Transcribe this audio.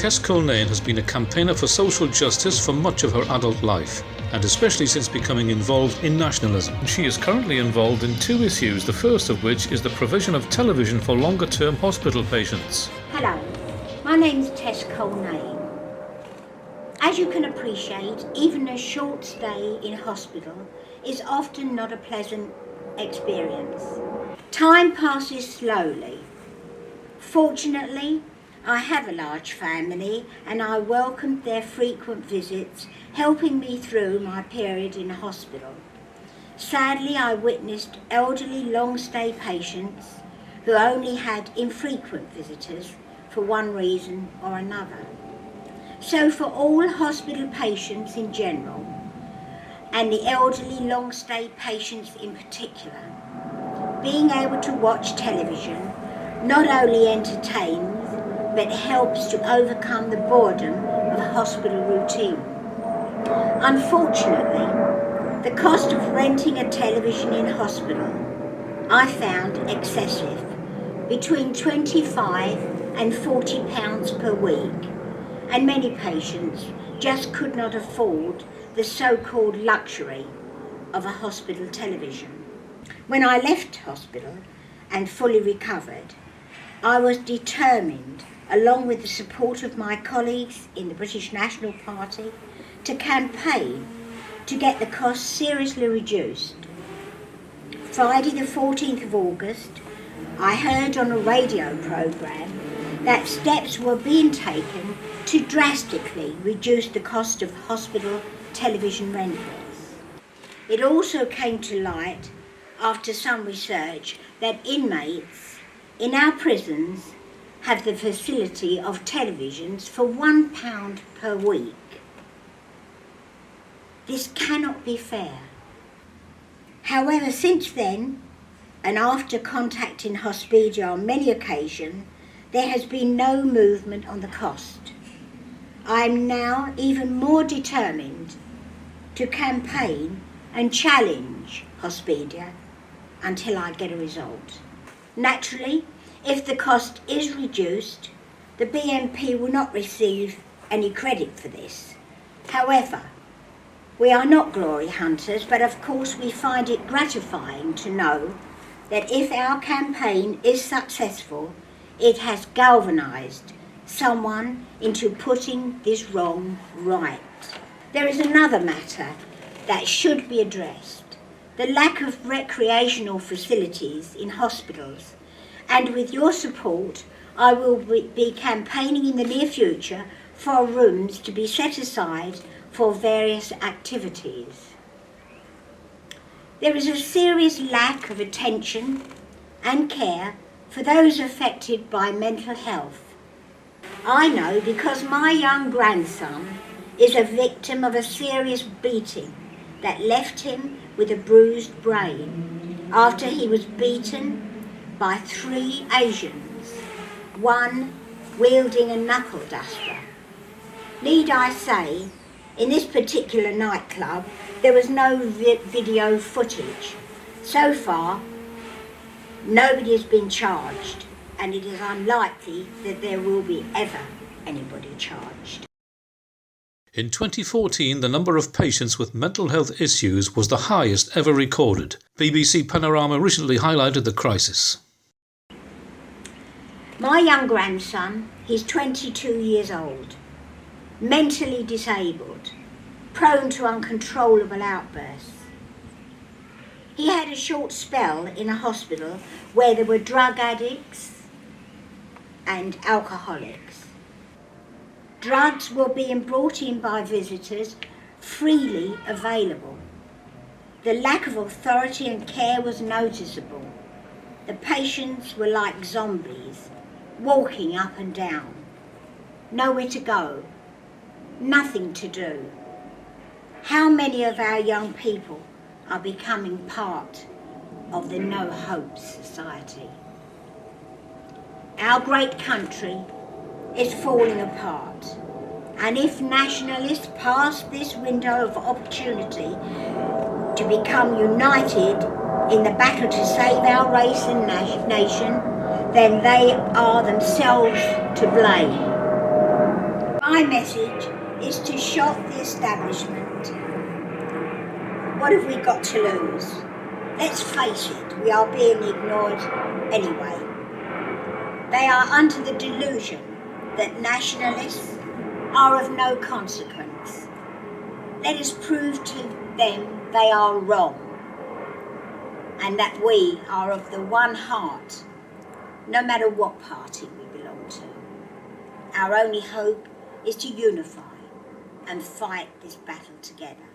Tess Culnane has been a campaigner for social justice for much of her adult life, and especially since becoming involved in nationalism. She is currently involved in two issues, the first of which is the provision of television for longer-term hospital patients. Hello, my name's Tess Culnane. As you can appreciate, even a short stay in hospital is often not a pleasant experience. Time passes slowly. Fortunately, I have a large family and I welcomed their frequent visits, helping me through my period in hospital. Sadly, I witnessed elderly long-stay patients who only had infrequent visitors for one reason or another. So for all hospital patients in general, and the elderly long-stay patients in particular, being able to watch television not only entertains, but helps to overcome the boredom of hospital routine. Unfortunately, the cost of renting a television in hospital I found excessive, between £25 and £40 per week, and many patients just could not afford the so-called luxury of a hospital television. When I left hospital and fully recovered, I was determined, along with the support of my colleagues in the British National Party, to campaign to get the cost seriously reduced. Friday the 14th of August, I heard on a radio programme that steps were being taken to drastically reduce the cost of hospital television rentals. It also came to light, after some research, that inmates in our prisons have the facility of televisions for £1 per week. This cannot be fair. However, since then, and after contacting Hospidia on many occasions, there has been no movement on the cost. I am now even more determined to campaign and challenge Hospidia until I get a result. Naturally, if the cost is reduced, the BNP will not receive any credit for this. However, we are not glory hunters, but of course we find it gratifying to know that if our campaign is successful, it has galvanised someone into putting this wrong right. There is another matter that should be addressed: the lack of recreational facilities in hospitals, and with your support I will be campaigning in the near future for rooms to be set aside for various activities. There is a serious lack of attention and care for those affected by mental health. I know because my young grandson is a victim of a serious beating that left him with a bruised brain after he was beaten by 3 Asians, one wielding a knuckle duster. Need I say, in this particular nightclub, there was no video footage. So far, nobody has been charged, and it is unlikely that there will be ever anybody charged. In 2014, the number of patients with mental health issues was the highest ever recorded. BBC Panorama recently highlighted the crisis. My young grandson, he's 22 years old, mentally disabled, prone to uncontrollable outbursts. He had a short spell in a hospital where there were drug addicts and alcoholics. Drugs were being brought in by visitors, freely available. The lack of authority and care was noticeable. The patients were like zombies, walking up and down. Nowhere to go, nothing to do. How many of our young people are becoming part of the no hope society? Our great country is falling apart, and if nationalists pass this window of opportunity to become united in the battle to save our race and nation, then they are themselves to blame. My message is to shock the establishment. What have we got to lose? Let's face it, we are being ignored anyway. They are under the delusion that nationalists are of no consequence. Let us prove to them they are wrong, and that we are of the one heart, no matter what party we belong to. Our only hope is to unify and fight this battle together.